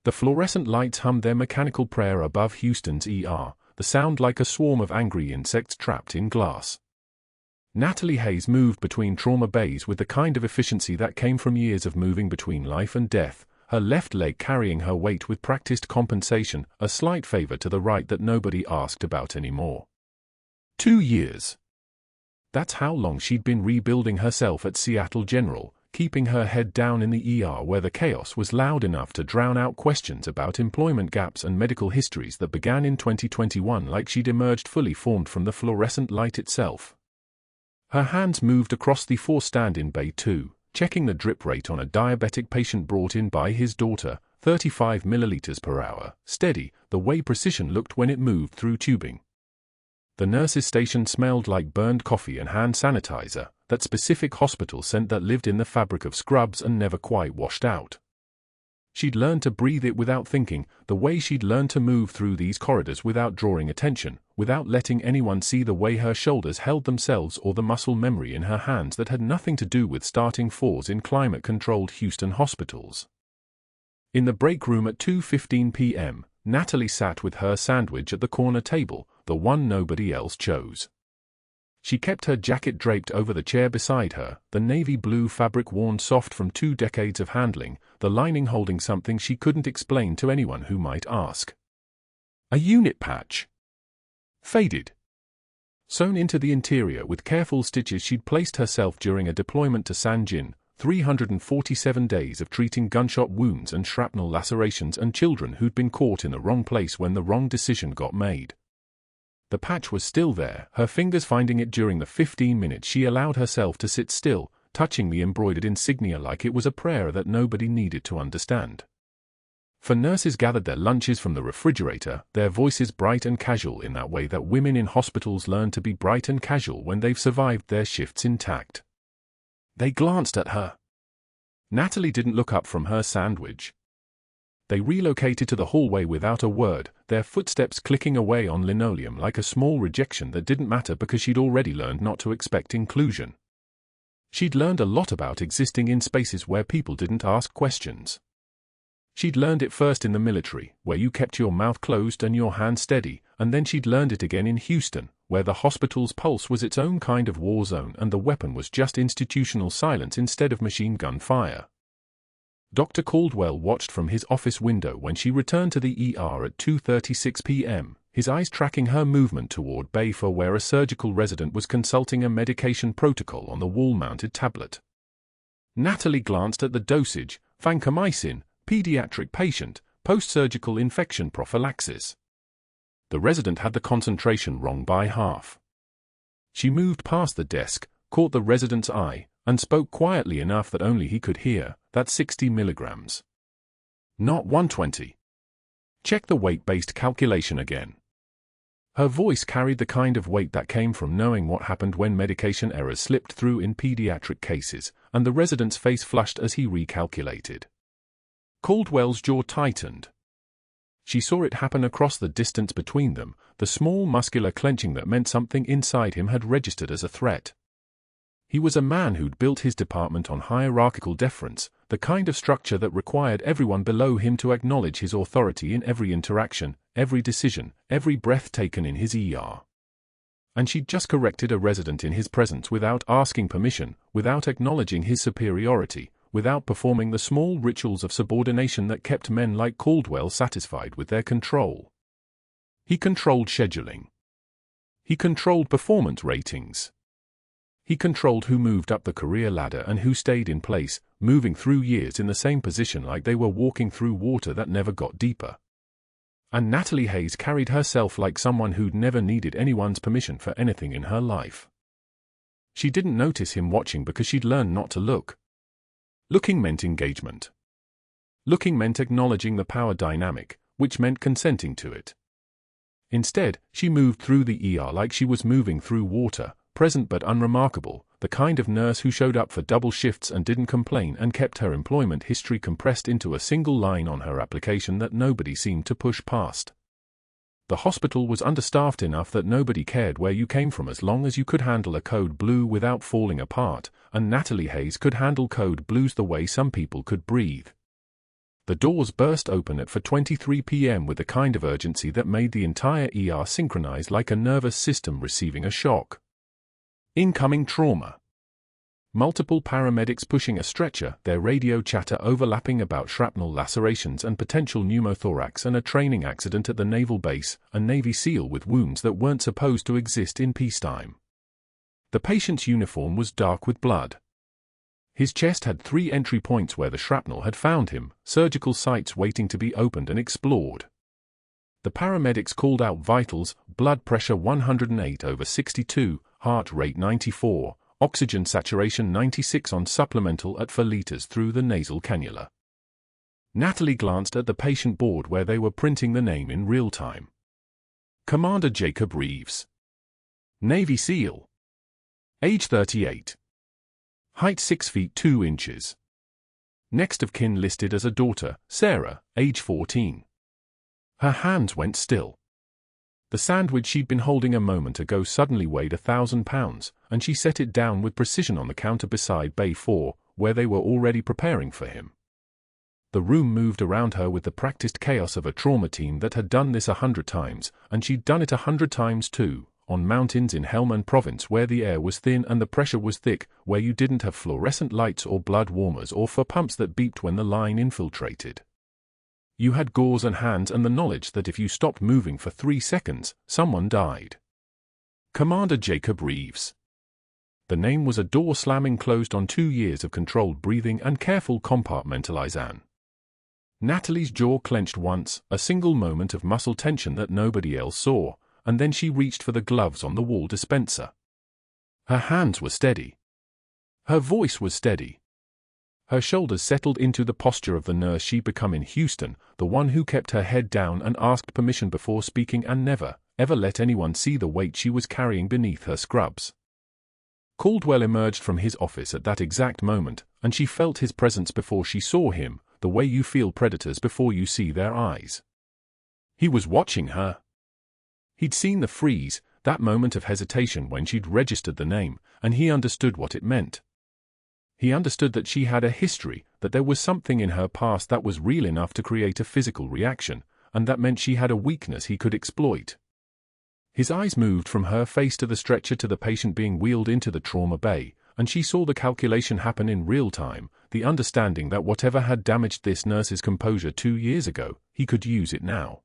The fluorescent lights hummed their mechanical prayer above Houston's ER, the sound like a swarm of angry insects trapped in glass. Natalie Hayes moved between trauma bays with the kind of efficiency that came from years of moving between life and death, her left leg carrying her weight with practiced compensation, a slight favor to the right that nobody asked about anymore. 2 years. That's how long she'd been rebuilding herself at Seattle General, keeping her head down in the ER where the chaos was loud enough to drown out questions about employment gaps and medical histories that began in 2021 like she'd emerged fully formed from the fluorescent light itself. Her hands moved across the 4 stand-in Bay 2, checking the drip rate on a diabetic patient brought in by his daughter, 35 milliliters per hour, steady, the way precision looked when it moved through tubing. The nurse's station smelled like burned coffee and hand sanitizer, that specific hospital scent that lived in the fabric of scrubs and never quite washed out. She'd learned to breathe it without thinking, the way she'd learned to move through these corridors without drawing attention, without letting anyone see the way her shoulders held themselves or the muscle memory in her hands that had nothing to do with starting 4s in climate-controlled Houston hospitals. In the break room at 2:15 p.m., Natalie sat with her sandwich at the corner table, the one nobody else chose. She kept her jacket draped over the chair beside her, the navy blue fabric worn soft from 2 decades of handling, the lining holding something she couldn't explain to anyone who might ask. A unit patch. Faded. Sewn into the interior with careful stitches she'd placed herself during a deployment to San Jin, 347 days of treating gunshot wounds and shrapnel lacerations and children who'd been caught in the wrong place when the wrong decision got made. The patch was still there, her fingers finding it during the 15 minutes she allowed herself to sit still, touching the embroidered insignia like it was a prayer that nobody needed to understand. For nurses gathered their lunches from the refrigerator, their voices bright and casual in that way that women in hospitals learn to be bright and casual when they've survived their shifts intact. They glanced at her. Natalie didn't look up from her sandwich. They relocated to the hallway without a word, their footsteps clicking away on linoleum like a small rejection that didn't matter because she'd already learned not to expect inclusion. She'd learned a lot about existing in spaces where people didn't ask questions. She'd learned it first in the military, where you kept your mouth closed and your hand steady, and then she'd learned it again in Houston, where the hospital's pulse was its own kind of war zone and the weapon was just institutional silence instead of machine gun fire. Dr. Caldwell watched from his office window when she returned to the ER at 2:36 p.m., his eyes tracking her movement toward Bay 4 where a surgical resident was consulting a medication protocol on the wall-mounted tablet. Natalie glanced at the dosage, vancomycin, pediatric patient, post-surgical infection prophylaxis. The resident had the concentration wrong by half. She moved past the desk, caught the resident's eye, and spoke quietly enough that only he could hear, "That's 60 milligrams. Not 120. Check the weight-based calculation again." Her voice carried the kind of weight that came from knowing what happened when medication errors slipped through in pediatric cases, and the resident's face flushed as he recalculated. Caldwell's jaw tightened. She saw it happen across the distance between them, the small muscular clenching that meant something inside him had registered as a threat. He was a man who'd built his department on hierarchical deference, the kind of structure that required everyone below him to acknowledge his authority in every interaction, every decision, every breath taken in his ER. And she'd just corrected a resident in his presence without asking permission, without acknowledging his superiority, without performing the small rituals of subordination that kept men like Caldwell satisfied with their control. He controlled scheduling. He controlled performance ratings. He controlled who moved up the career ladder and who stayed in place, moving through years in the same position like they were walking through water that never got deeper. And Natalie Hayes carried herself like someone who'd never needed anyone's permission for anything in her life. She didn't notice him watching because she'd learned not to look. Looking meant engagement. Looking meant acknowledging the power dynamic, which meant consenting to it. Instead, she moved through the ER like she was moving through water, present but unremarkable, the kind of nurse who showed up for double shifts and didn't complain and kept her employment history compressed into a single line on her application that nobody seemed to push past. The hospital was understaffed enough that nobody cared where you came from as long as you could handle a code blue without falling apart, and Natalie Hayes could handle code blues the way some people could breathe. The doors burst open at 4:23 p.m. with the kind of urgency that made the entire ER synchronize like a nervous system receiving a shock. Incoming trauma. Multiple paramedics pushing a stretcher, their radio chatter overlapping about shrapnel lacerations and potential pneumothorax and a training accident at the naval base, a Navy SEAL with wounds that weren't supposed to exist in peacetime. The patient's uniform was dark with blood. His chest had 3 entry points where the shrapnel had found him, surgical sites waiting to be opened and explored. The paramedics called out vitals, blood pressure 108/62, heart rate 94, oxygen saturation 96 on supplemental at 4 liters through the nasal cannula. Natalie glanced at the patient board where they were printing the name in real time. Commander Jacob Reeves. Navy SEAL. Age 38. Height 6 feet 2 inches. Next of kin listed as a daughter, Sarah, age 14. Her hands went still. The sandwich she'd been holding a moment ago suddenly weighed 1,000 pounds, and she set it down with precision on the counter beside Bay 4, where they were already preparing for him. The room moved around her with the practiced chaos of a trauma team that had done this 100 times, and she'd done it 100 times too. On mountains in Helmand Province where the air was thin and the pressure was thick, where you didn't have fluorescent lights or blood warmers or for pumps that beeped when the line infiltrated. You had gauze and hands and the knowledge that if you stopped moving for 3 seconds, someone died. Commander Jacob Reeves. The name was a door slamming closed on 2 years of controlled breathing and careful compartmentalization. Natalie's jaw clenched once, a single moment of muscle tension that nobody else saw, and then she reached for the gloves on the wall dispenser. Her hands were steady. Her voice was steady. Her shoulders settled into the posture of the nurse she'd become in Houston, the one who kept her head down and asked permission before speaking and never, ever let anyone see the weight she was carrying beneath her scrubs. Caldwell emerged from his office at that exact moment, and she felt his presence before she saw him, the way you feel predators before you see their eyes. He was watching her. He'd seen the freeze, that moment of hesitation when she'd registered the name, and he understood what it meant. He understood that she had a history, that there was something in her past that was real enough to create a physical reaction, and that meant she had a weakness he could exploit. His eyes moved from her face to the stretcher to the patient being wheeled into the trauma bay, and she saw the calculation happen in real time, the understanding that whatever had damaged this nurse's composure 2 years ago, he could use it now.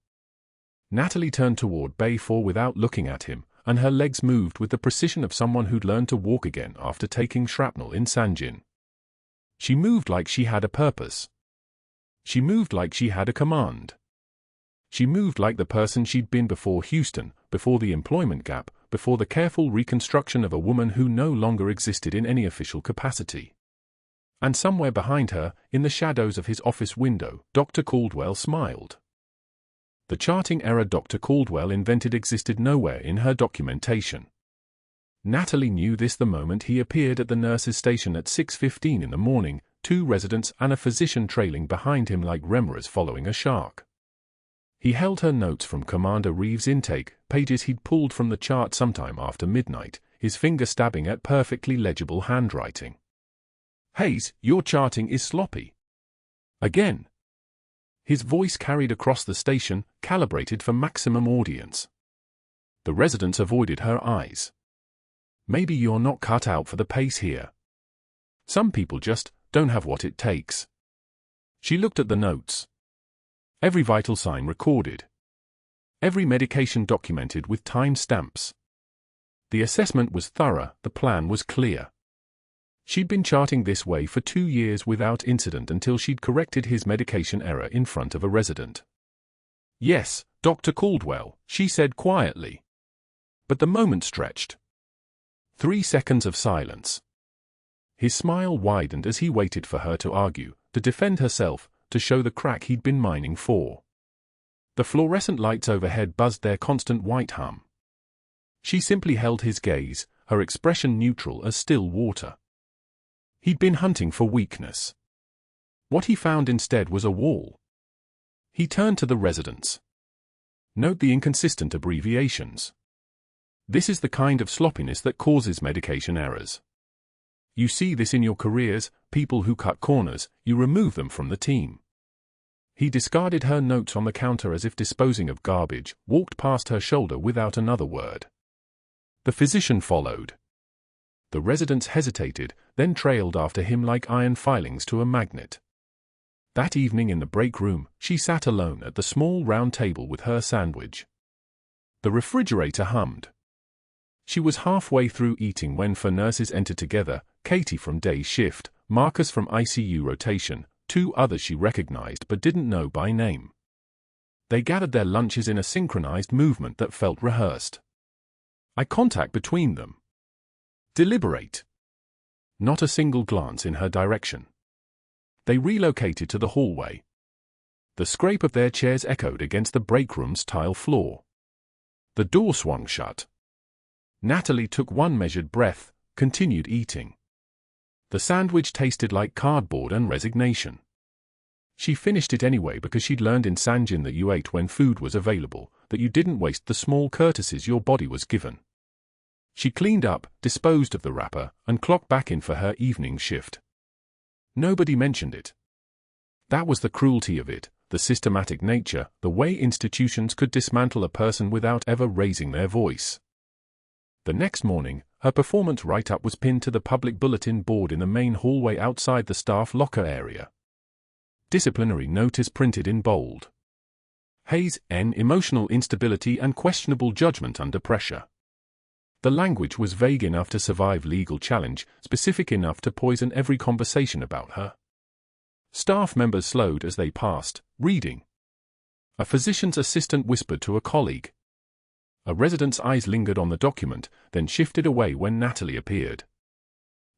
Natalie turned toward Bay 4 without looking at him, and her legs moved with the precision of someone who'd learned to walk again after taking shrapnel in Sanjin. She moved like she had a purpose. She moved like she had a command. She moved like the person she'd been before Houston, before the employment gap, before the careful reconstruction of a woman who no longer existed in any official capacity. And somewhere behind her, in the shadows of his office window, Dr. Caldwell smiled. The charting error Dr. Caldwell invented existed nowhere in her documentation. Natalie knew this the moment he appeared at the nurse's station at 6:15 in the morning, 2 residents and a physician trailing behind him like remoras following a shark. He held her notes from Commander Reeves' intake, pages he'd pulled from the chart sometime after midnight, his finger stabbing at perfectly legible handwriting. "Hayes, your charting is sloppy. Again." His voice carried across the station, calibrated for maximum audience. The residents avoided her eyes. "Maybe you're not cut out for the pace here. Some people just don't have what it takes." She looked at the notes. Every vital sign recorded. Every medication documented with time stamps. The assessment was thorough, the plan was clear. She'd been charting this way for 2 years without incident until she'd corrected his medication error in front of a resident. "Yes, Dr. Caldwell," she said quietly. But the moment stretched. 3 seconds of silence. His smile widened as he waited for her to argue, to defend herself, to show the crack he'd been mining for. The fluorescent lights overhead buzzed their constant white hum. She simply held his gaze, her expression neutral as still water. He'd been hunting for weakness. What he found instead was a wall. He turned to the residents. "Note the inconsistent abbreviations. This is the kind of sloppiness that causes medication errors. You see this in your careers, people who cut corners, you remove them from the team. He discarded her notes on the counter as if disposing of garbage, walked past her shoulder without another word. The physician followed. The residents hesitated, then trailed after him like iron filings to a magnet. That evening in the break room, she sat alone at the small round table with her sandwich. The refrigerator hummed. She was halfway through eating when 4 nurses entered together, Katie from day shift, Marcus from ICU rotation, 2 others she recognized but didn't know by name. They gathered their lunches in a synchronized movement that felt rehearsed. Eye contact between them. Deliberate. Not a single glance in her direction. They relocated to the hallway. The scrape of their chairs echoed against the break room's tile floor. The door swung shut. Natalie took one measured breath, continued eating. The sandwich tasted like cardboard and resignation. She finished it anyway because she'd learned in Sanjin that you ate when food was available, that you didn't waste the small courtesies your body was given. She cleaned up, disposed of the wrapper, and clocked back in for her evening shift. Nobody mentioned it. That was the cruelty of it, the systematic nature, the way institutions could dismantle a person without ever raising their voice. The next morning, her performance write-up was pinned to the public bulletin board in the main hallway outside the staff locker area. Disciplinary notice printed in bold. Hayes, N. Emotional instability and questionable judgment under pressure. The language was vague enough to survive legal challenge, specific enough to poison every conversation about her. Staff members slowed as they passed, reading. A physician's assistant whispered to a colleague. A resident's eyes lingered on the document, then shifted away when Natalie appeared.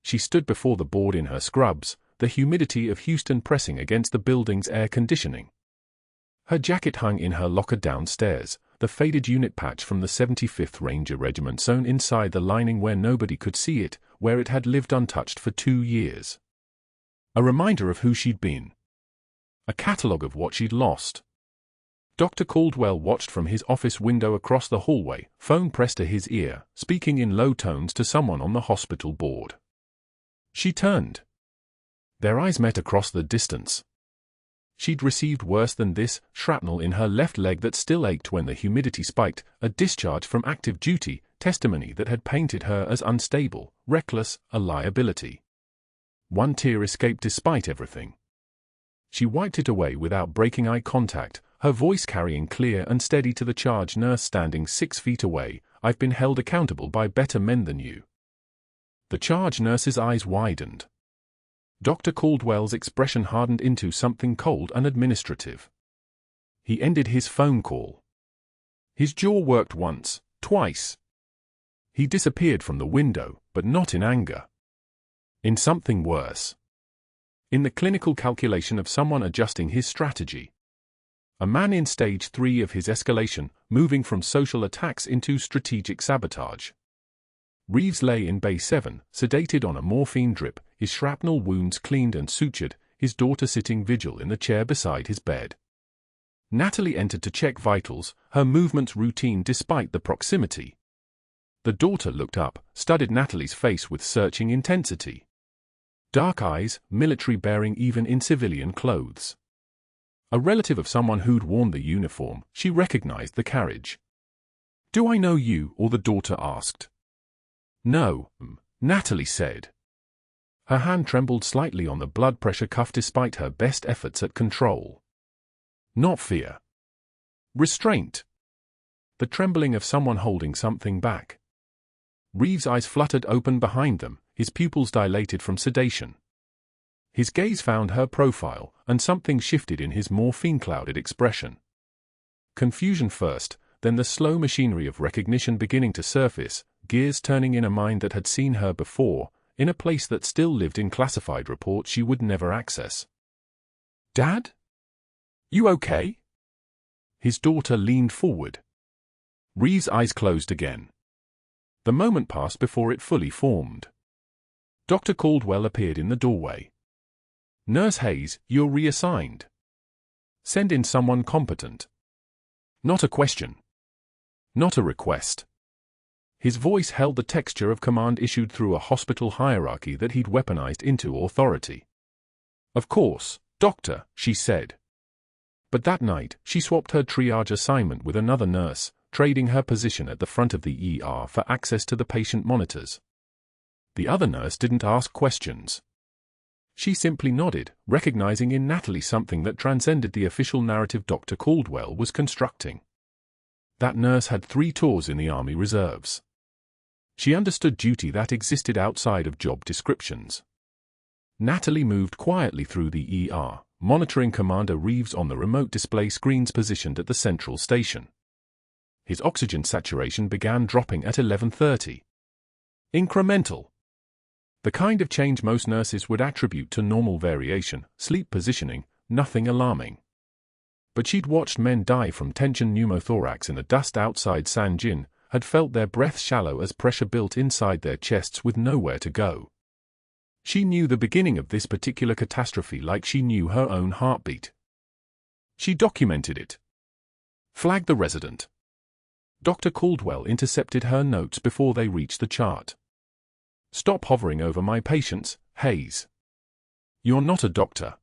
She stood before the board in her scrubs, the humidity of Houston pressing against the building's air conditioning. Her jacket hung in her locker downstairs, the faded unit patch from the 75th Ranger Regiment sewn inside the lining where nobody could see it, where it had lived untouched for 2 years. A reminder of who she'd been. A catalogue of what she'd lost. Dr. Caldwell watched from his office window across the hallway, phone pressed to his ear, speaking in low tones to someone on the hospital board. She turned. Their eyes met across the distance. She'd received worse than this, shrapnel in her left leg that still ached when the humidity spiked, a discharge from active duty, testimony that had painted her as unstable, reckless, a liability. One tear escaped despite everything. She wiped it away without breaking eye contact, her voice carrying clear and steady to the charge nurse standing 6 feet away. I've been held accountable by better men than you. The charge nurse's eyes widened. Dr. Caldwell's expression hardened into something cold and administrative. He ended his phone call. His jaw worked once, twice. He disappeared from the window, but not in anger. In something worse. In the clinical calculation of someone adjusting his strategy. A man in stage 3 of his escalation, moving from social attacks into strategic sabotage. Reeves lay in Bay 7, sedated on a morphine drip, his shrapnel wounds cleaned and sutured, his daughter sitting vigil in the chair beside his bed. Natalie entered to check vitals, her movements routine despite the proximity. The daughter looked up, studied Natalie's face with searching intensity. Dark eyes, military-bearing even in civilian clothes. A relative of someone who'd worn the uniform, she recognized the carriage. "Do I know you?" or the daughter asked. "No," Natalie said. Her hand trembled slightly on the blood pressure cuff despite her best efforts at control. Not fear. Restraint. The trembling of someone holding something back. Reeves' eyes fluttered open behind them, his pupils dilated from sedation. His gaze found her profile, and something shifted in his morphine-clouded expression. Confusion first, then the slow machinery of recognition beginning to surface, gears turning in a mind that had seen her before, in a place that still lived in classified reports she would never access. "Dad? You okay?" His daughter leaned forward. Reeves' eyes closed again. The moment passed before it fully formed. Dr. Caldwell appeared in the doorway. "Nurse Hayes, you're reassigned. Send in someone competent." Not a question. Not a request. His voice held the texture of command issued through a hospital hierarchy that he'd weaponized into authority. "Of course, doctor," she said. But that night, she swapped her triage assignment with another nurse, trading her position at the front of the ER for access to the patient monitors. The other nurse didn't ask questions. She simply nodded, recognizing in Natalie something that transcended the official narrative Dr. Caldwell was constructing. That nurse had 3 tours in the Army Reserves. She understood duty that existed outside of job descriptions. Natalie moved quietly through the ER, monitoring Commander Reeves on the remote display screens positioned at the central station. His oxygen saturation began dropping at 11:30. Incremental. The kind of change most nurses would attribute to normal variation, sleep positioning, nothing alarming. But she'd watched men die from tension pneumothorax in the dust outside Sanjin, had felt their breath shallow as pressure built inside their chests with nowhere to go. She knew the beginning of this particular catastrophe like she knew her own heartbeat. She documented it. Flagged the resident. Dr. Caldwell intercepted her notes before they reached the chart. Stop hovering over my patients, Hayes. You're not a doctor.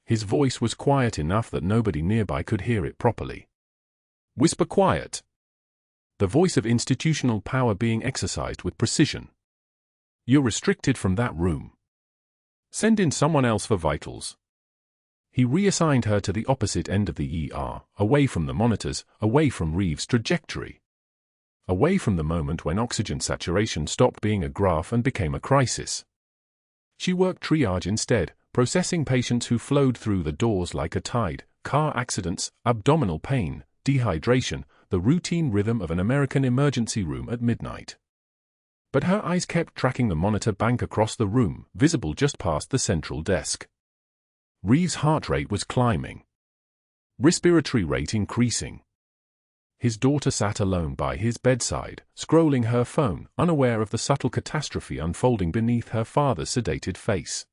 His voice was quiet enough that nobody nearby could hear it properly. Whisper quiet. The voice of institutional power being exercised with precision. You're restricted from that room. Send in someone else for vitals. He reassigned her to the opposite end of the ER, away from the monitors, away from Reeves' trajectory. Away from the moment when oxygen saturation stopped being a graph and became a crisis. She worked triage instead, processing patients who flowed through the doors like a tide, car accidents, abdominal pain, dehydration, the routine rhythm of an American emergency room at midnight. But her eyes kept tracking the monitor bank across the room, visible just past the central desk. Reeves' heart rate was climbing. Respiratory rate increasing. His daughter sat alone by his bedside, scrolling her phone, unaware of the subtle catastrophe unfolding beneath her father's sedated face.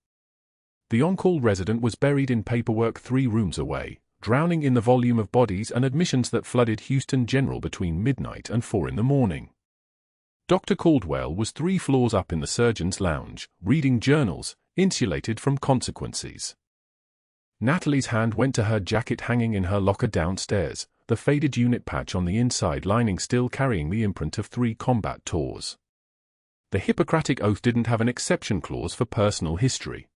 The on-call resident was buried in paperwork 3 rooms away, drowning in the volume of bodies and admissions that flooded Houston General between midnight and 4 in the morning. Dr. Caldwell was 3 floors up in the surgeon's lounge, reading journals, insulated from consequences. Natalie's hand went to her jacket hanging in her locker downstairs, the faded unit patch on the inside lining still carrying the imprint of 3 combat tours. The Hippocratic Oath didn't have an exception clause for personal history.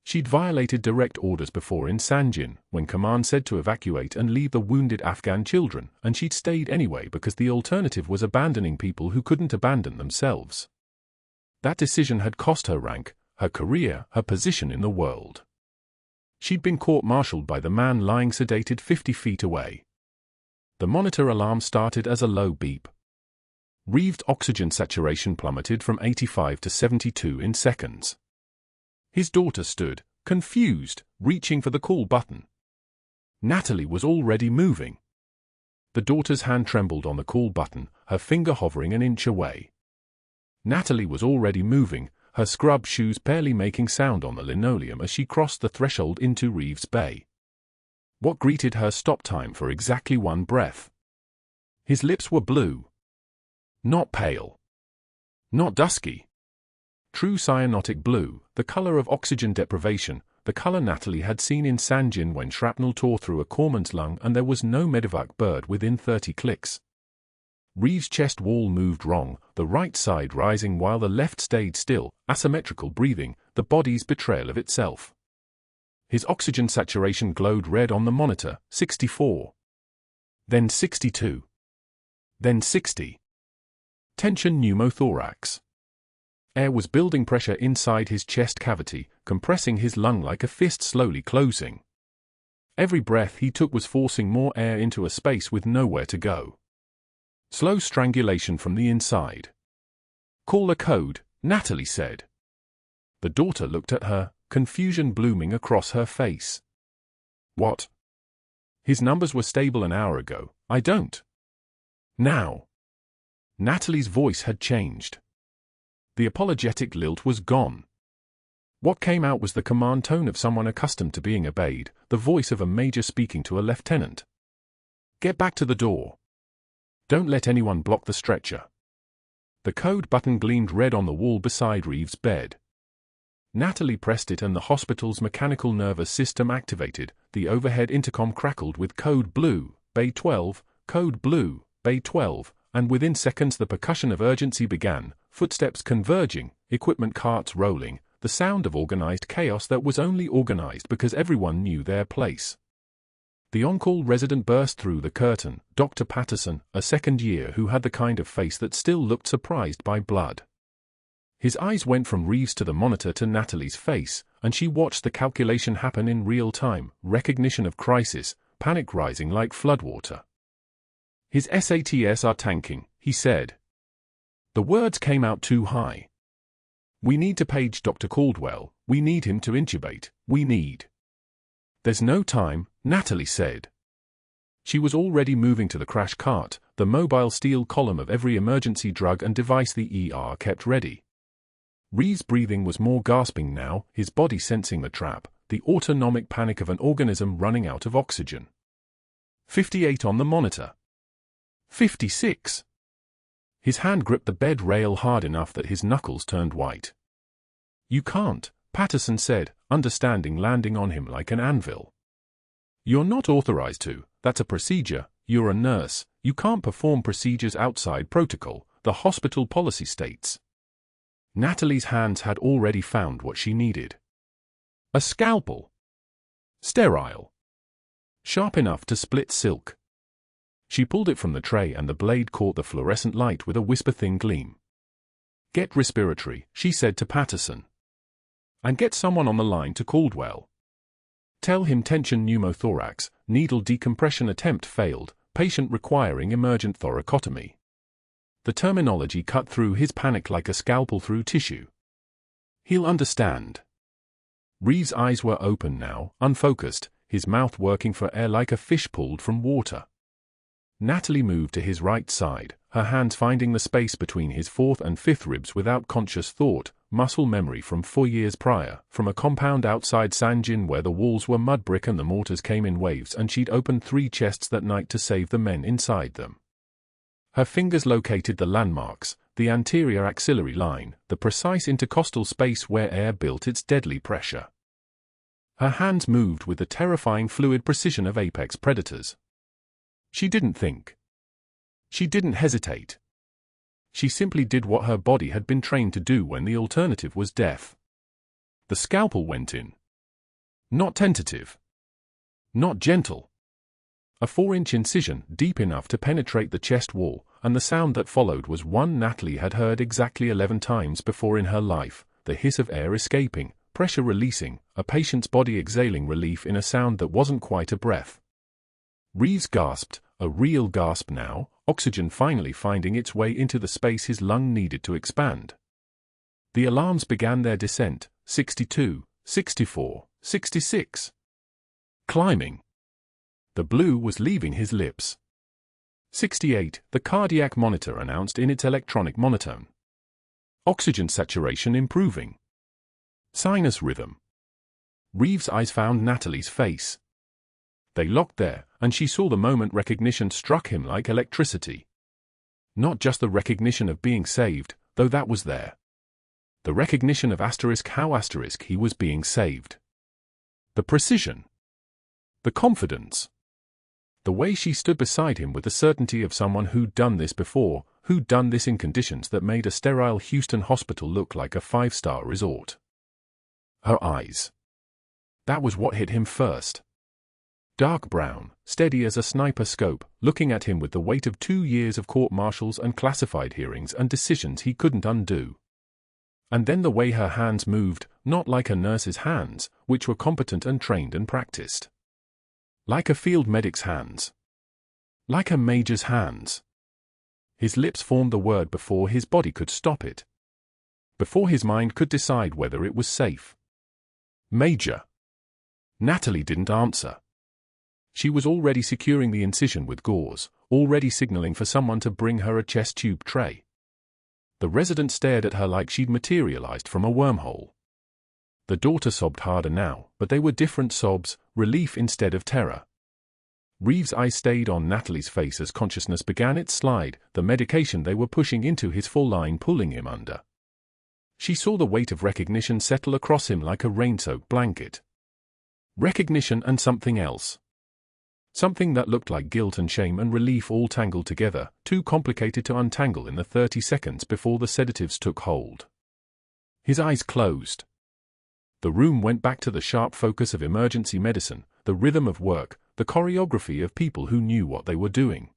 She'd violated direct orders before in Sanjin, when command said to evacuate and leave the wounded Afghan children, and she'd stayed anyway because the alternative was abandoning people who couldn't abandon themselves. That decision had cost her rank, her career, her position in the world. She'd been court-martialed by the man lying sedated 50 feet away. The monitor alarm started as a low beep. Reeves' oxygen saturation plummeted from 85 to 72 in seconds. His daughter stood, confused, reaching for the call button. Natalie was already moving. The daughter's hand trembled on the call button, her finger hovering an inch away. Natalie was already moving, her scrub shoes barely making sound on the linoleum as she crossed the threshold into Reeves' Bay. What greeted her stopped time for exactly 1 breath. His lips were blue. Not pale. Not dusky. True cyanotic blue, the color of oxygen deprivation, the color Natalie had seen in Sanjin when shrapnel tore through a corpsman's lung and there was no medevac bird within 30 clicks. Reeves' chest wall moved wrong, the right side rising while the left stayed still, asymmetrical breathing, the body's betrayal of itself. His oxygen saturation glowed red on the monitor, 64. Then 62. Then 60. Tension pneumothorax. Air was building pressure inside his chest cavity, compressing his lung like a fist slowly closing. Every breath he took was forcing more air into a space with nowhere to go. Slow strangulation from the inside. Call a code, Natalie said. The daughter looked at her, confusion blooming across her face. What? His numbers were stable an hour ago, I don't. Now. Natalie's voice had changed. The apologetic lilt was gone. What came out was the command tone of someone accustomed to being obeyed, the voice of a major speaking to a lieutenant. Get back to the door. Don't let anyone block the stretcher. The code button gleamed red on the wall beside Reeves' bed. Natalie pressed it and the hospital's mechanical nervous system activated. The overhead intercom crackled with code blue, Bay 12, code blue, Bay 12, and within seconds the percussion of urgency began, footsteps converging, equipment carts rolling, the sound of organized chaos that was only organized because everyone knew their place. The on-call resident burst through the curtain, Dr. Patterson, a second year who had the kind of face that still looked surprised by blood. His eyes went from Reeves to the monitor to Natalie's face, and she watched the calculation happen in real time, recognition of crisis, panic rising like floodwater. His SATs are tanking, he said. The words came out too high. We need to page Dr. Caldwell, we need him to intubate, we need. There's no time, Natalie said. She was already moving to the crash cart, the mobile steel column of every emergency drug and device the ER kept ready. Reeves' breathing was more gasping now, his body sensing the trap, the autonomic panic of an organism running out of oxygen. 58 on the monitor. 56. His hand gripped the bed rail hard enough that his knuckles turned white. You can't, Patterson said, understanding landing on him like an anvil. You're not authorized to, that's a procedure, you're a nurse, you can't perform procedures outside protocol, the hospital policy states. Natalie's hands had already found what she needed. A scalpel. Sterile. Sharp enough to split silk. She pulled it from the tray and the blade caught the fluorescent light with a whisper-thin gleam. Get respiratory, she said to Patterson. And get someone on the line to Caldwell. Tell him tension pneumothorax, needle decompression attempt failed, patient requiring emergent thoracotomy. The terminology cut through his panic like a scalpel through tissue. He'll understand. Reeves' eyes were open now, unfocused, his mouth working for air like a fish pulled from water. Natalie moved to his right side, her hands finding the space between his fourth and fifth ribs without conscious thought, muscle memory from 4 years prior, from a compound outside Sanjin where the walls were mud brick and the mortars came in waves and she'd opened 3 chests that night to save the men inside them. Her fingers located the landmarks, the anterior axillary line, the precise intercostal space where air built its deadly pressure. Her hands moved with the terrifying fluid precision of apex predators. She didn't think. She didn't hesitate. She simply did what her body had been trained to do when the alternative was death. The scalpel went in. Not tentative. Not gentle. A 4-inch incision deep enough to penetrate the chest wall, and the sound that followed was one Natalie had heard exactly 11 times before in her life, the hiss of air escaping, pressure releasing, a patient's body exhaling relief in a sound that wasn't quite a breath. Reeves gasped, a real gasp now, oxygen finally finding its way into the space his lung needed to expand. The alarms began their descent, 62, 64, 66. Climbing. The blue was leaving his lips. 68, the cardiac monitor announced in its electronic monotone. Oxygen saturation improving. Sinus rhythm. Reeves' eyes found Natalie's face. They locked there, and she saw the moment recognition struck him like electricity. Not just the recognition of being saved, though that was there. The recognition of how he was being saved. The precision. The confidence. The way she stood beside him with the certainty of someone who'd done this before, who'd done this in conditions that made a sterile Houston hospital look like a 5-star resort. Her eyes. That was what hit him first. Dark brown, steady as a sniper scope, looking at him with the weight of 2 years of court-martials and classified hearings and decisions he couldn't undo. And then the way her hands moved, not like a nurse's hands, which were competent and trained and practiced. Like a field medic's hands. Like a major's hands. His lips formed the word before his body could stop it. Before his mind could decide whether it was safe. Major. Natalie didn't answer. She was already securing the incision with gauze, already signaling for someone to bring her a chest tube tray. The resident stared at her like she'd materialized from a wormhole. The daughter sobbed harder now, but they were different sobs, relief instead of terror. Reeves' eyes stayed on Natalie's face as consciousness began its slide, the medication they were pushing into his full line pulling him under. She saw the weight of recognition settle across him like a rain-soaked blanket. Recognition and something else. Something that looked like guilt and shame and relief all tangled together, too complicated to untangle in the 30 seconds before the sedatives took hold. His eyes closed. The room went back to the sharp focus of emergency medicine, the rhythm of work, the choreography of people who knew what they were doing.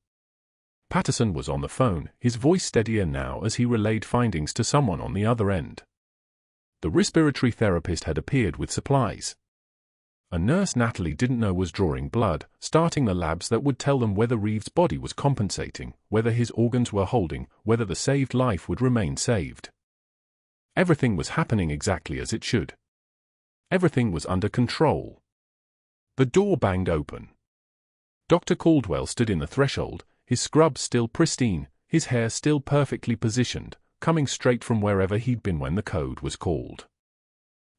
Patterson was on the phone, his voice steadier now as he relayed findings to someone on the other end. The respiratory therapist had appeared with supplies. A nurse Natalie didn't know was drawing blood, starting the labs that would tell them whether Reeves' body was compensating, whether his organs were holding, whether the saved life would remain saved. Everything was happening exactly as it should. Everything was under control. The door banged open. Dr. Caldwell stood in the threshold, his scrubs still pristine, his hair still perfectly positioned, coming straight from wherever he'd been when the code was called.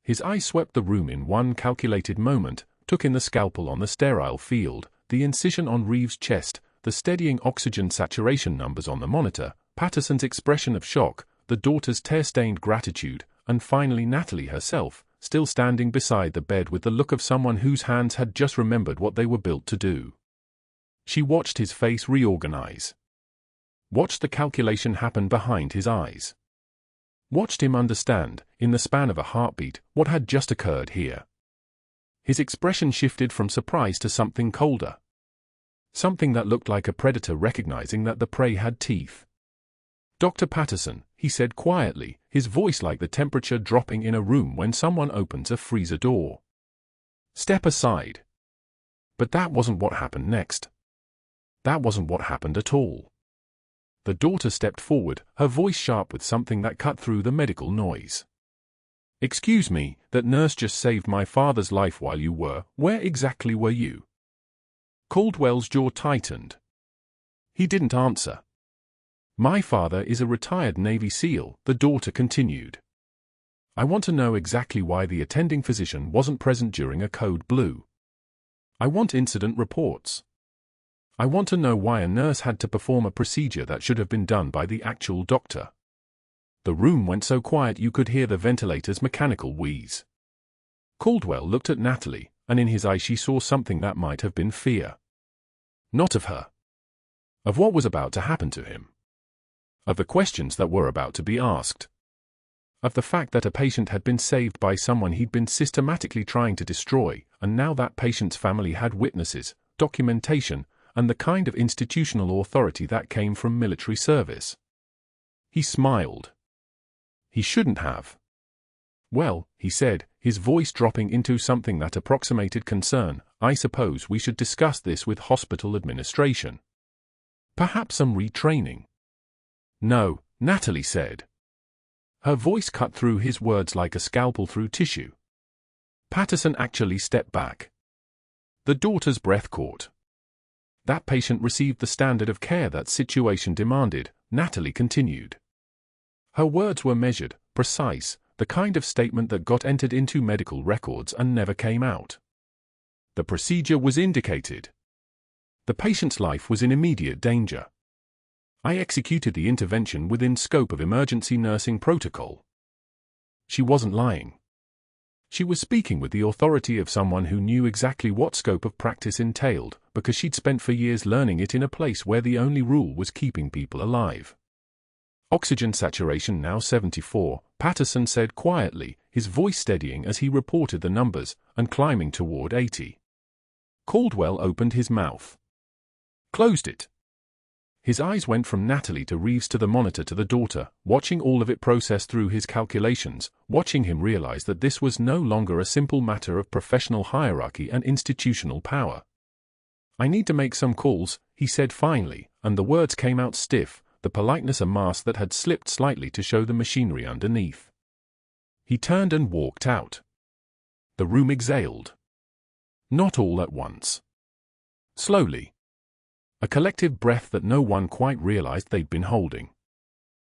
His eye swept the room in one calculated moment, took in the scalpel on the sterile field, the incision on Reeves' chest, the steadying oxygen saturation numbers on the monitor, Patterson's expression of shock, the daughter's tear-stained gratitude, and finally Natalie herself, still standing beside the bed with the look of someone whose hands had just remembered what they were built to do. She watched his face reorganize. Watched the calculation happen behind his eyes. Watched him understand, in the span of a heartbeat, what had just occurred here. His expression shifted from surprise to something colder. Something that looked like a predator recognizing that the prey had teeth. "Dr. Patterson," he said quietly, his voice like the temperature dropping in a room when someone opens a freezer door. "Step aside." But that wasn't what happened next. That wasn't what happened at all. The daughter stepped forward, her voice sharp with something that cut through the medical noise. "Excuse me, that nurse just saved my father's life while you were, where exactly were you?" Caldwell's jaw tightened. He didn't answer. "My father is a retired Navy SEAL," the daughter continued. "I want to know exactly why the attending physician wasn't present during a code blue. I want incident reports. I want to know why a nurse had to perform a procedure that should have been done by the actual doctor." The room went so quiet you could hear the ventilator's mechanical wheeze. Caldwell looked at Natalie, and in his eye she saw something that might have been fear. Not of her. Of what was about to happen to him. Of the questions that were about to be asked. Of the fact that a patient had been saved by someone he'd been systematically trying to destroy, and now that patient's family had witnesses, documentation, and the kind of institutional authority that came from military service. He smiled. He shouldn't have. "Well," he said, his voice dropping into something that approximated concern, "I suppose we should discuss this with hospital administration. Perhaps some retraining." "No," Natalie said. Her voice cut through his words like a scalpel through tissue. Patterson actually stepped back. The daughter's breath caught. "That patient received the standard of care that situation demanded," Natalie continued. Her words were measured, precise, the kind of statement that got entered into medical records and never came out. The procedure was indicated. The patient's life was in immediate danger. "I executed the intervention within scope of emergency nursing protocol." She wasn't lying. She was speaking with the authority of someone who knew exactly what scope of practice entailed, because she'd spent for years learning it in a place where the only rule was keeping people alive. "Oxygen saturation now 74, Patterson said quietly, his voice steadying as he reported the numbers, and climbing toward 80. Caldwell opened his mouth. Closed it. His eyes went from Natalie to Reeves to the monitor to the daughter, watching all of it process through his calculations, watching him realize that this was no longer a simple matter of professional hierarchy and institutional power. "I need to make some calls," he said finally, and the words came out stiff, the politeness a mask that had slipped slightly to show the machinery underneath. He turned and walked out. The room exhaled. Not all at once. Slowly. A collective breath that no one quite realized they'd been holding.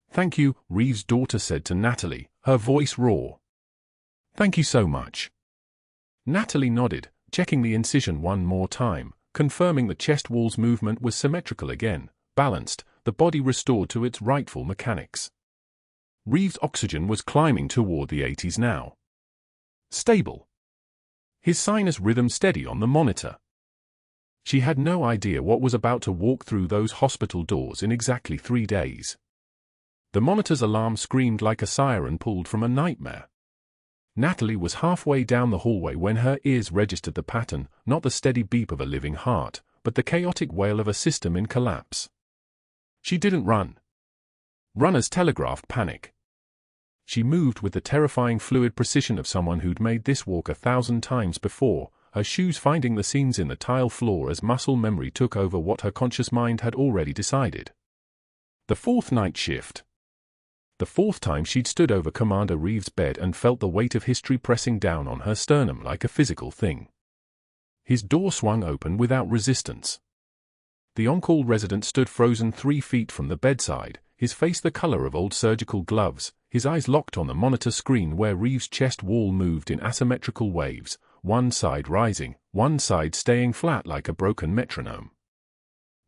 "Thank you," Reeves' daughter said to Natalie, her voice raw. "Thank you so much." Natalie nodded, checking the incision one more time, confirming the chest wall's movement was symmetrical again, balanced, the body restored to its rightful mechanics. Reeves' oxygen was climbing toward the 80s now. Stable. His sinus rhythm steady on the monitor. She had no idea what was about to walk through those hospital doors in exactly 3 days. The monitor's alarm screamed like a siren pulled from a nightmare. Natalie was halfway down the hallway when her ears registered the pattern, not the steady beep of a living heart, but the chaotic wail of a system in collapse. She didn't run. Runners telegraphed panic. She moved with the terrifying fluid precision of someone who'd made this walk 1,000 times before, her shoes finding the seams in the tile floor as muscle memory took over what her conscious mind had already decided. The 4th night shift. The 4th time she'd stood over Commander Reeves' bed and felt the weight of history pressing down on her sternum like a physical thing. His door swung open without resistance. The on-call resident stood frozen 3 feet from the bedside, his face the color of old surgical gloves, his eyes locked on the monitor screen where Reeves' chest wall moved in asymmetrical waves, one side rising, one side staying flat like a broken metronome.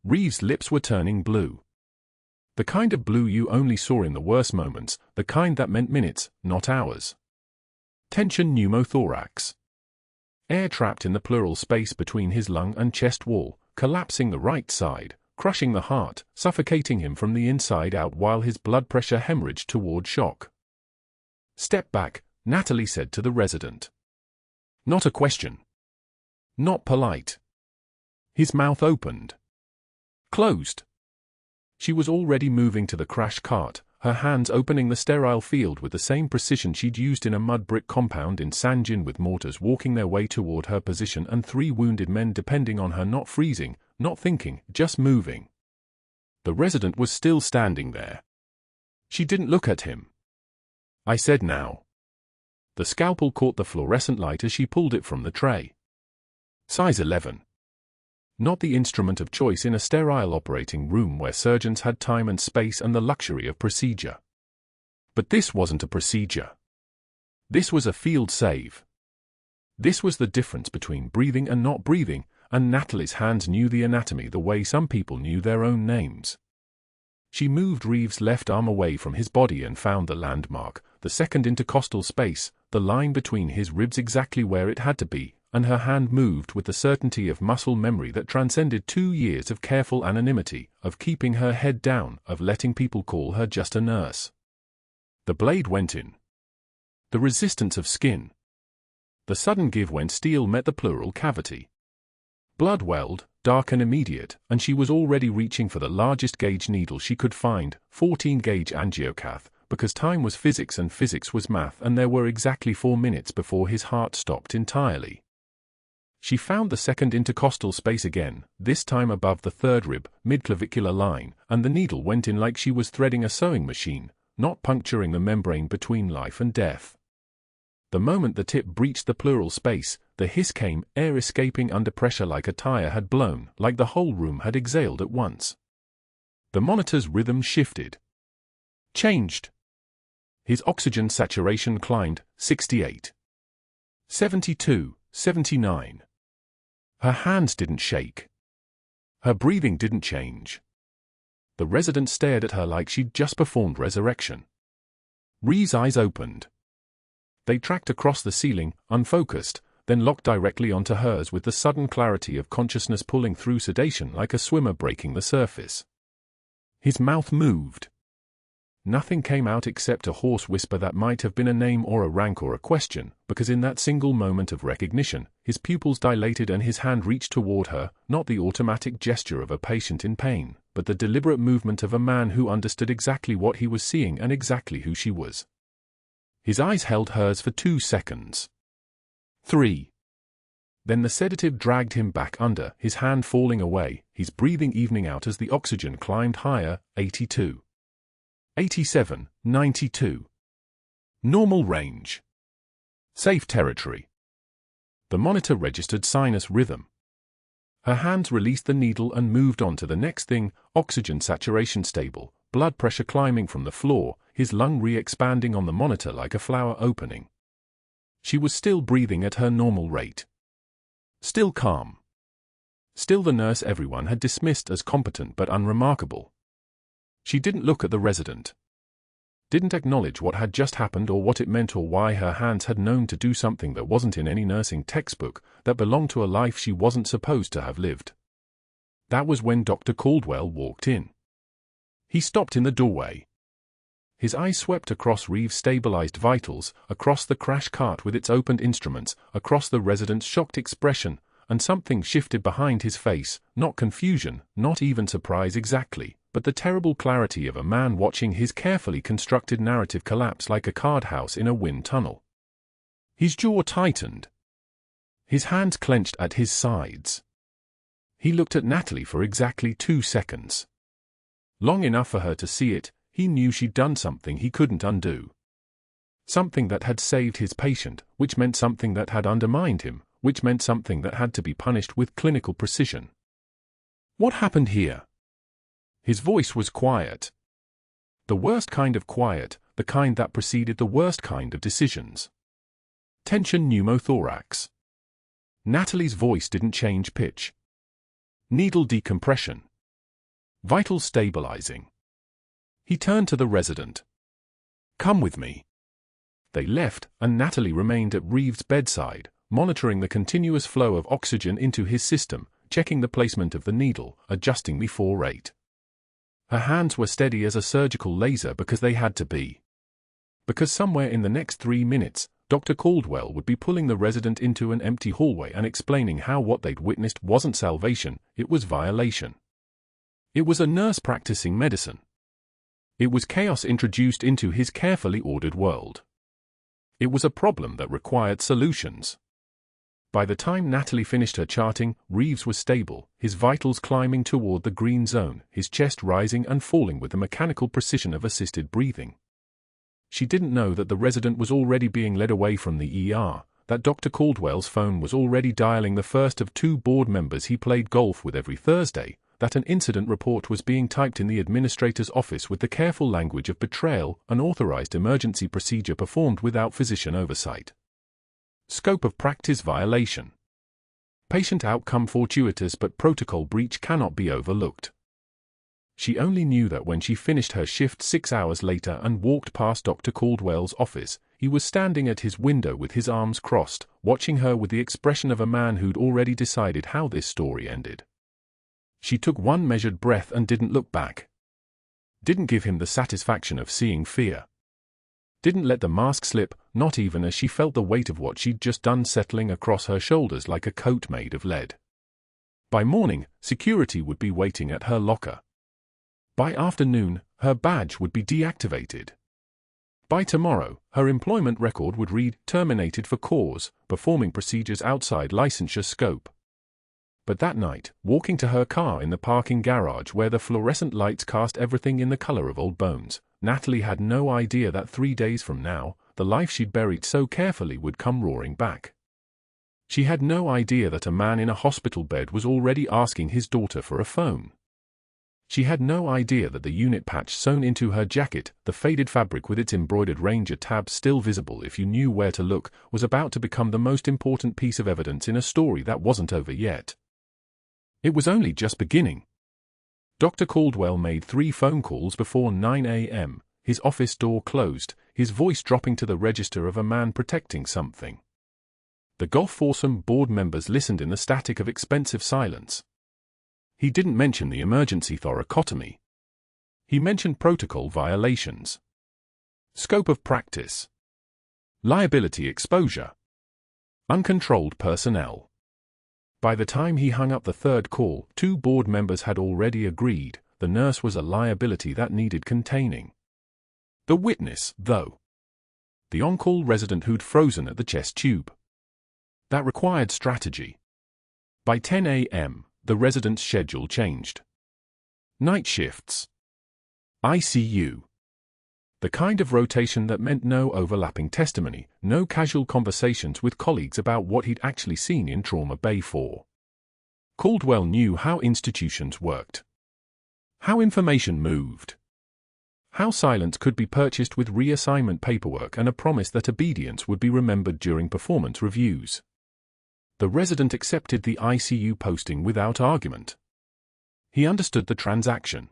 Reeves' lips were turning blue. The kind of blue you only saw in the worst moments, the kind that meant minutes, not hours. Tension pneumothorax. Air trapped in the pleural space between his lung and chest wall, collapsing the right side, crushing the heart, suffocating him from the inside out while his blood pressure hemorrhaged toward shock. "Step back," Natalie said to the resident. Not a question. Not polite. His mouth opened. Closed. She was already moving to the crash cart, her hands opening the sterile field with the same precision she'd used in a mud brick compound in Sanjin, with mortars walking their way toward her position and 3 wounded men depending on her not freezing, not thinking, just moving. The resident was still standing there. She didn't look at him. "I said now." The scalpel caught the fluorescent light as she pulled it from the tray. Size 11. Not the instrument of choice in a sterile operating room where surgeons had time and space and the luxury of procedure. But this wasn't a procedure. This was a field save. This was the difference between breathing and not breathing, and Natalie's hands knew the anatomy the way some people knew their own names. She moved Reeves' left arm away from his body and found the landmark, the second intercostal space, the line between his ribs exactly where it had to be, and her hand moved with the certainty of muscle memory that transcended 2 years of careful anonymity, of keeping her head down, of letting people call her just a nurse. The blade went in. The resistance of skin. The sudden give when steel met the pleural cavity. Blood welled, dark and immediate, and she was already reaching for the largest gauge needle she could find, 14-gauge angiocath, because time was physics and physics was math, and there were exactly 4 minutes before his heart stopped entirely. She found the second intercostal space again, this time above the 3rd rib, mid-clavicular line, and the needle went in like she was threading a sewing machine, not puncturing the membrane between life and death. The moment the tip breached the pleural space, the hiss came, air escaping under pressure like a tire had blown, like the whole room had exhaled at once. The monitor's rhythm shifted. Changed. His oxygen saturation climbed, 68. 72, 79. Her hands didn't shake. Her breathing didn't change. The resident stared at her like she'd just performed resurrection. Ree's eyes opened. They tracked across the ceiling, unfocused, then locked directly onto hers with the sudden clarity of consciousness pulling through sedation like a swimmer breaking the surface. His mouth moved. Nothing came out except a hoarse whisper that might have been a name or a rank or a question, because in that single moment of recognition, his pupils dilated and his hand reached toward her, not the automatic gesture of a patient in pain, but the deliberate movement of a man who understood exactly what he was seeing and exactly who she was. His eyes held hers for 2 seconds. 3. Then the sedative dragged him back under, his hand falling away, his breathing evening out as the oxygen climbed higher, 82. 87, 92. Normal range. Safe territory. The monitor registered sinus rhythm. Her hands released the needle and moved on to the next thing, oxygen saturation stable, blood pressure climbing from the floor, his lung re-expanding on the monitor like a flower opening. She was still breathing at her normal rate. Still calm. Still the nurse everyone had dismissed as competent but unremarkable. She didn't look at the resident. didn't acknowledge what had just happened or what it meant or why her hands had known to do something that wasn't in any nursing textbook, that belonged to a life she wasn't supposed to have lived. That was when Dr. Caldwell walked in. He stopped in the doorway. His eyes swept across Reeves' stabilized vitals, across the crash cart with its opened instruments, across the resident's shocked expression, and something shifted behind his face, not confusion, not even surprise exactly, but the terrible clarity of a man watching his carefully constructed narrative collapse like a card house in a wind tunnel. His jaw tightened. His hands clenched at his sides. He looked at Natalie for exactly 2 seconds. Long enough for her to see it. He knew she'd done something he couldn't undo. Something that had saved his patient, which meant something that had undermined him, which meant something that had to be punished with clinical precision. What happened here? His voice was quiet. The worst kind of quiet, the kind that preceded the worst kind of decisions. Tension pneumothorax. Natalie's voice didn't change pitch. Needle decompression. Vital stabilizing. He turned to the resident. Come with me. They left, and Natalie remained at Reeves' bedside, monitoring the continuous flow of oxygen into his system, checking the placement of the needle, adjusting the flow rate. Her hands were steady as a surgical laser because they had to be. Because somewhere in the next 3 minutes, Dr. Caldwell would be pulling the resident into an empty hallway and explaining how what they'd witnessed wasn't salvation, it was violation. It was a nurse practicing medicine. It was chaos introduced into his carefully ordered world. It was a problem that required solutions. By the time Natalie finished her charting, Reeves was stable, his vitals climbing toward the green zone, his chest rising and falling with the mechanical precision of assisted breathing. She didn't know that the resident was already being led away from the ER, that Dr. Caldwell's phone was already dialing the first of 2 board members he played golf with every Thursday, that an incident report was being typed in the administrator's office with the careful language of betrayal, unauthorized emergency procedure performed without physician oversight. Scope of practice violation. Patient outcome fortuitous but protocol breach cannot be overlooked. She only knew that when she finished her shift 6 hours later and walked past Dr. Caldwell's office, he was standing at his window with his arms crossed, watching her with the expression of a man who'd already decided how this story ended. She took one measured breath and didn't look back. Didn't give him the satisfaction of seeing fear. Didn't let the mask slip, not even as she felt the weight of what she'd just done settling across her shoulders like a coat made of lead. By morning, security would be waiting at her locker. By afternoon, her badge would be deactivated. By tomorrow, her employment record would read, terminated for cause, performing procedures outside licensure scope. But that night, walking to her car in the parking garage where the fluorescent lights cast everything in the color of old bones, Natalie had no idea that 3 days from now, the life she'd buried so carefully would come roaring back. She had no idea that a man in a hospital bed was already asking his daughter for a phone. She had no idea that the unit patch sewn into her jacket, the faded fabric with its embroidered Ranger tab still visible if you knew where to look, was about to become the most important piece of evidence in a story that wasn't over yet. It was only just beginning. Dr. Caldwell made 3 phone calls before 9 a.m., his office door closed, his voice dropping to the register of a man protecting something. The golf foursome board members listened in the static of expensive silence. He didn't mention the emergency thoracotomy. He mentioned protocol violations. Scope of practice. Liability exposure. Uncontrolled personnel. By the time he hung up the 3rd call, 2 board members had already agreed the nurse was a liability that needed containing. The witness, though. The on-call resident who'd frozen at the chest tube. That required strategy. By 10 a.m., the resident's schedule changed. Night shifts. ICU. The kind of rotation that meant no overlapping testimony, no casual conversations with colleagues about what he'd actually seen in Trauma Bay 4. Caldwell knew how institutions worked. How information moved. How silence could be purchased with reassignment paperwork and a promise that obedience would be remembered during performance reviews. The resident accepted the ICU posting without argument. He understood the transaction.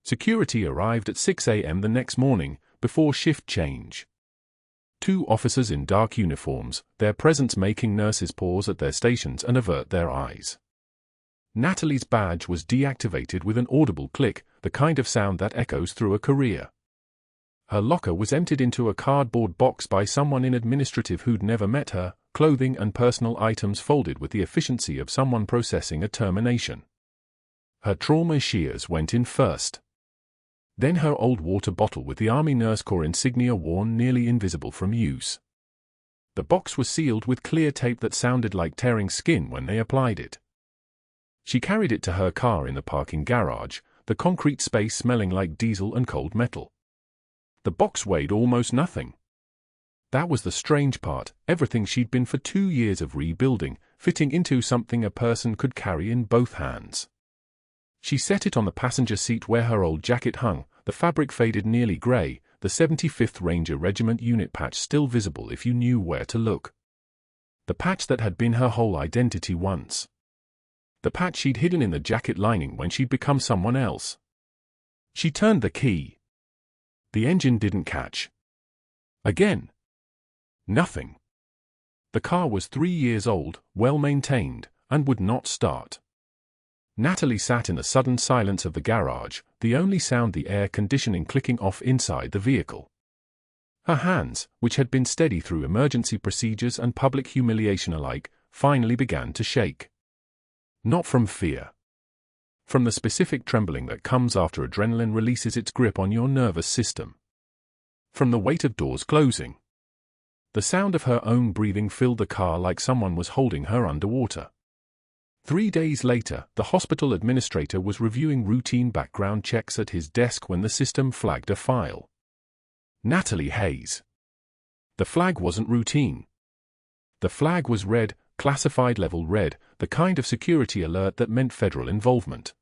Security arrived at 6 a.m. the next morning, before shift change. Two officers in dark uniforms, their presence making nurses pause at their stations and avert their eyes. Natalie's badge was deactivated with an audible click, the kind of sound that echoes through a career. Her locker was emptied into a cardboard box by someone in administrative who'd never met her, clothing and personal items folded with the efficiency of someone processing a termination. Her trauma shears went in first. Then her old water bottle with the Army Nurse Corps insignia worn nearly invisible from use. The box was sealed with clear tape that sounded like tearing skin when they applied it. She carried it to her car in the parking garage, the concrete space smelling like diesel and cold metal. The box weighed almost nothing. That was the strange part, everything she'd been for 2 years of rebuilding, fitting into something a person could carry in both hands. She set it on the passenger seat where her old jacket hung, the fabric faded nearly grey, the 75th Ranger Regiment unit patch still visible if you knew where to look. The patch that had been her whole identity once. The patch she'd hidden in the jacket lining when she'd become someone else. She turned the key. The engine didn't catch. Again. Nothing. The car was 3 years old, well maintained, and would not start. Natalie sat in the sudden silence of the garage, the only sound the air conditioning clicking off inside the vehicle. Her hands, which had been steady through emergency procedures and public humiliation alike, finally began to shake. Not from fear. From the specific trembling that comes after adrenaline releases its grip on your nervous system. From the weight of doors closing. The sound of her own breathing filled the car like someone was holding her underwater. 3 days later, the hospital administrator was reviewing routine background checks at his desk when the system flagged a file. Natalie Hayes. The flag wasn't routine. The flag was red, classified level red, the kind of security alert that meant federal involvement.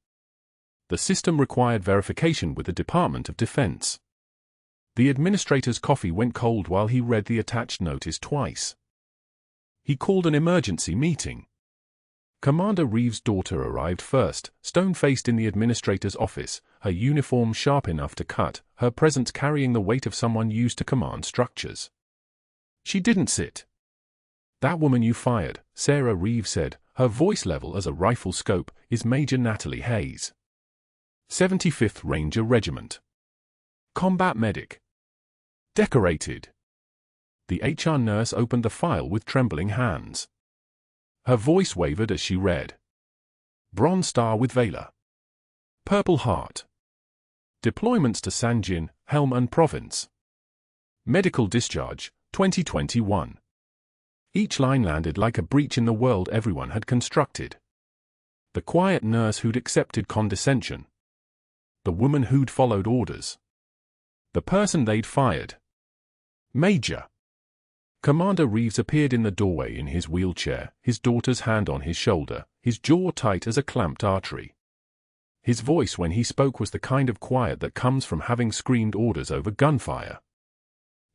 The system required verification with the Department of Defense. The administrator's coffee went cold while he read the attached notice twice. He called an emergency meeting. Commander Reeves' daughter arrived first, stone-faced in the administrator's office, her uniform sharp enough to cut, her presence carrying the weight of someone used to command structures. She didn't sit. "That woman you fired," Sarah Reeves said, her voice level as a rifle scope, "is Major Natalie Hayes. 75th Ranger Regiment. Combat medic. Decorated." The HR nurse opened the file with trembling hands. Her voice wavered as she read. Bronze Star with Valor. Purple Heart. Deployments to Sanjin, Helm and Province. Medical discharge, 2021. Each line landed like a breach in the world everyone had constructed. The quiet nurse who'd accepted condescension. The woman who'd followed orders. The person they'd fired. Major. Commander Reeves appeared in the doorway in his wheelchair, his daughter's hand on his shoulder, his jaw tight as a clamped artery. His voice when he spoke was the kind of quiet that comes from having screamed orders over gunfire.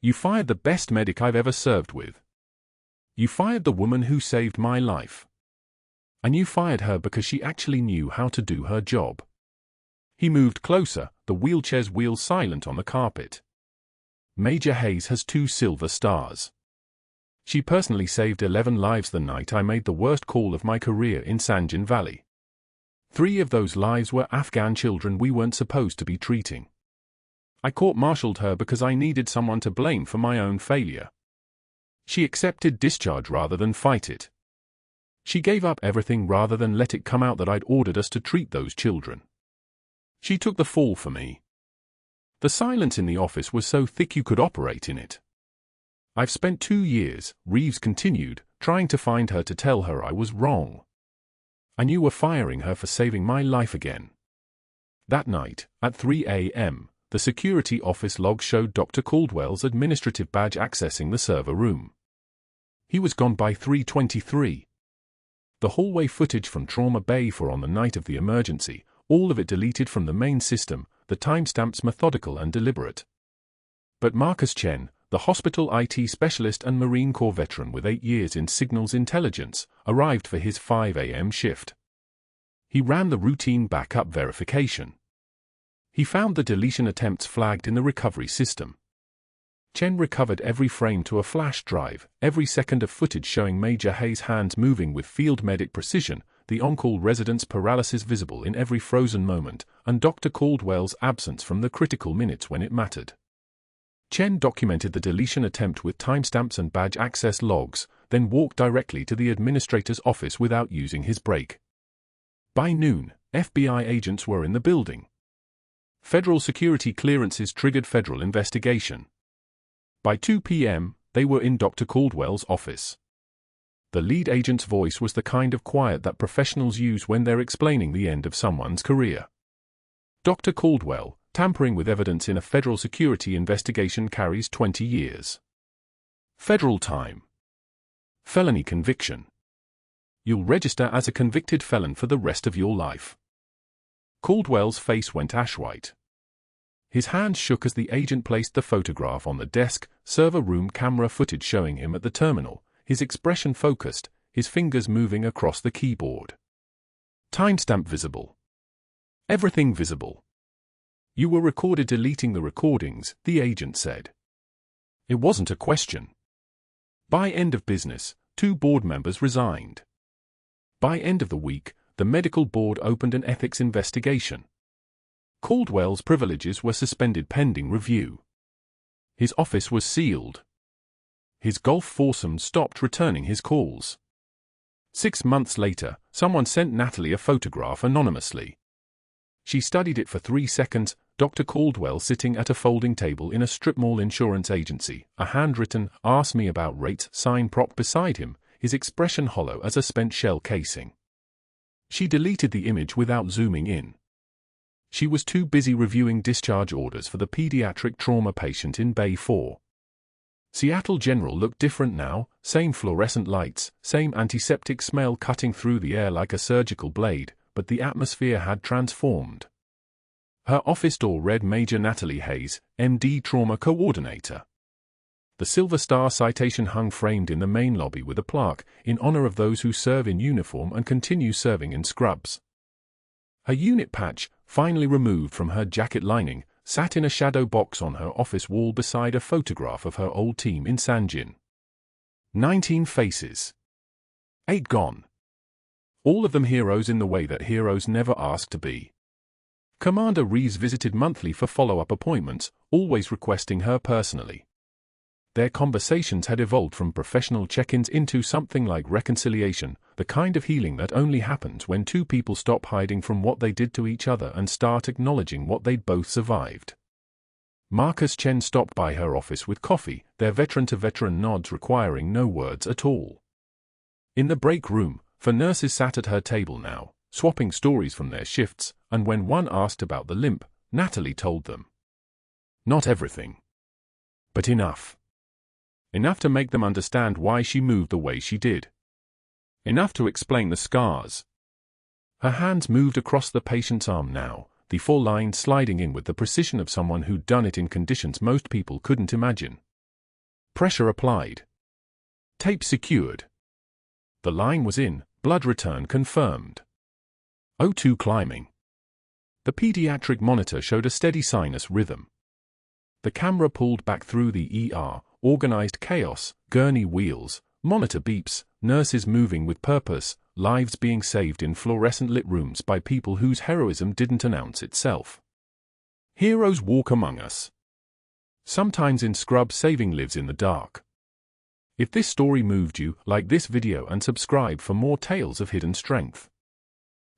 "You fired the best medic I've ever served with. You fired the woman who saved my life. And you fired her because she actually knew how to do her job." He moved closer, the wheelchair's wheels silent on the carpet. "Major Hayes has 2 silver stars. She personally saved 11 lives the night I made the worst call of my career in Sanjin Valley. 3 of those lives were Afghan children we weren't supposed to be treating. I court-martialed her because I needed someone to blame for my own failure. She accepted discharge rather than fight it. She gave up everything rather than let it come out that I'd ordered us to treat those children. She took the fall for me." The silence in the office was so thick you could operate in it. "I've spent 2 years," Reeves continued, "trying to find her to tell her I was wrong. And you were firing her for saving my life again." That night, at 3 a.m., the security office log showed Dr. Caldwell's administrative badge accessing the server room. He was gone by 3:23. The hallway footage from Trauma Bay for on the night of the emergency, all of it deleted from the main system, the timestamps methodical and deliberate. But Marcus Chen, the hospital IT specialist and Marine Corps veteran with 8 years in signals intelligence, arrived for his 5 a.m. shift. He ran the routine backup verification. He found the deletion attempts flagged in the recovery system. Chen recovered every frame to a flash drive, every second of footage showing Major Hayes' hands moving with field medic precision, the on-call resident's paralysis visible in every frozen moment, and Dr. Caldwell's absence from the critical minutes when it mattered. Chen documented the deletion attempt with timestamps and badge access logs, then walked directly to the administrator's office without using his break. By noon, FBI agents were in the building. Federal security clearances triggered federal investigation. By 2 p.m., they were in Dr. Caldwell's office. The lead agent's voice was the kind of quiet that professionals use when they're explaining the end of someone's career. Dr. Caldwell, tampering with evidence in a federal security investigation carries 20 years. Federal time. Felony conviction. You'll register as a convicted felon for the rest of your life. Caldwell's face went ash-white. His hands shook as the agent placed the photograph on the desk, server room camera footage showing him at the terminal, his expression focused, his fingers moving across the keyboard. Timestamp visible. Everything visible. You were recorded deleting the recordings, the agent said. It wasn't a question. By end of business, 2 board members resigned. By end of the week, the medical board opened an ethics investigation. Caldwell's privileges were suspended pending review. His office was sealed. His golf foursome stopped returning his calls. 6 months later, someone sent Natalie a photograph anonymously. She studied it for 3 seconds, Dr. Caldwell sitting at a folding table in a strip mall insurance agency, a handwritten, "Ask me about rates" sign propped beside him, his expression hollow as a spent shell casing. She deleted the image without zooming in. She was too busy reviewing discharge orders for the pediatric trauma patient in Bay 4. Seattle General looked different now, same fluorescent lights, same antiseptic smell cutting through the air like a surgical blade, but the atmosphere had transformed. Her office door read Major Natalie Hayes, MD Trauma Coordinator. The Silver Star citation hung framed in the main lobby with a plaque, in honor of those who serve in uniform and continue serving in scrubs. Her unit patch, finally removed from her jacket lining, sat in a shadow box on her office wall beside a photograph of her old team in Sanjin. 19 faces. 8 gone. All of them heroes in the way that heroes never ask to be. Commander Reeves visited monthly for follow-up appointments, always requesting her personally. Their conversations had evolved from professional check-ins into something like reconciliation, the kind of healing that only happens when 2 people stop hiding from what they did to each other and start acknowledging what they'd both survived. Marcus Chen stopped by her office with coffee, their veteran-to-veteran nods requiring no words at all. In the break room, 4 nurses sat at her table now, swapping stories from their shifts, and when one asked about the limp, Natalie told them. Not everything. But enough. Enough to make them understand why she moved the way she did. Enough to explain the scars. Her hands moved across the patient's arm now, the 4 lines sliding in with the precision of someone who'd done it in conditions most people couldn't imagine. Pressure applied. Tape secured. The line was in, blood return confirmed. O2 climbing. The pediatric monitor showed a steady sinus rhythm. The camera pulled back through the ER, organized chaos, gurney wheels, monitor beeps, nurses moving with purpose, lives being saved in fluorescent-lit rooms by people whose heroism didn't announce itself. Heroes walk among us. Sometimes in scrub saving lives in the dark. If this story moved you, like this video and subscribe for more tales of hidden strength.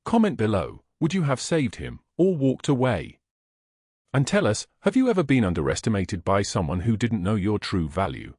Comment below, would you have saved him, or walked away? And tell us, have you ever been underestimated by someone who didn't know your true value?